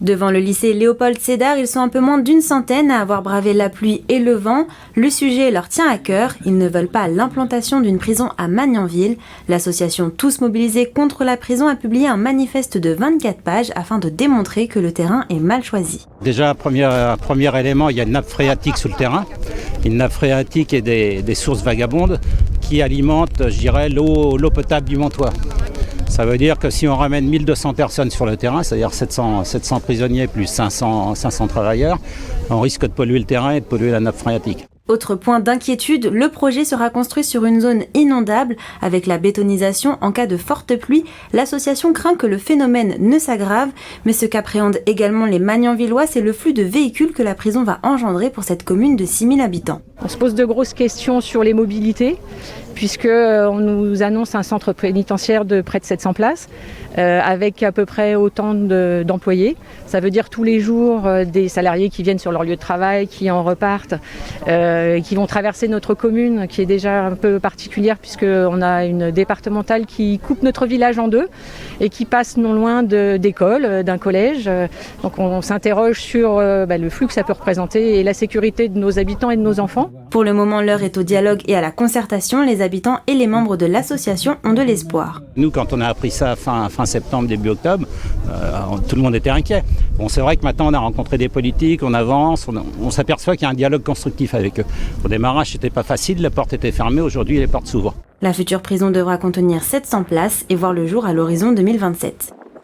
Devant le lycée Léopold Sédar, ils sont un peu moins d'une centaine à avoir bravé la pluie et le vent. Le sujet leur tient à cœur. Ils ne veulent pas l'implantation d'une prison à Magnanville. L'association Tous Mobilisés contre la prison a publié un manifeste de 24 pages afin de démontrer que le terrain est mal choisi. Déjà, premier élément, il y a une nappe phréatique sous le terrain. Une nappe phréatique et des sources vagabondes qui alimentent, je dirais, l'eau potable du Montois. Ça veut dire que si on ramène 1200 personnes sur le terrain, c'est-à-dire 700 prisonniers plus 500 travailleurs, on risque de polluer le terrain et de polluer la nappe phréatique. Autre point d'inquiétude, le projet sera construit sur une zone inondable. Avec la bétonisation en cas de forte pluie, l'association craint que le phénomène ne s'aggrave. Mais ce qu'appréhendent également les Magnanvillois, c'est le flux de véhicules que la prison va engendrer pour cette commune de 6000 habitants. On se pose de grosses questions sur les mobilités, puisqu'on nous annonce un centre pénitentiaire de près de 700 places, avec à peu près autant d'employés. Ça veut dire tous les jours des salariés qui viennent sur leur lieu de travail, qui en repartent, qui vont traverser notre commune, qui est déjà un peu particulière, puisqu'on a une départementale qui coupe notre village en deux et qui passe non loin d'écoles, d'un collège. Donc on s'interroge sur le flux que ça peut représenter et la sécurité de nos habitants et de nos enfants. Pour le moment, l'heure est au dialogue et à la concertation. Les habitants et les membres de l'association ont de l'espoir. Nous, quand on a appris ça fin septembre, début octobre, tout le monde était inquiet. Bon, c'est vrai que maintenant, on a rencontré des politiques, on avance, on s'aperçoit qu'il y a un dialogue constructif avec eux. Au démarrage, c'était pas facile, la porte était fermée, aujourd'hui, les portes s'ouvrent. La future prison devra contenir 700 places et voir le jour à l'horizon 2027.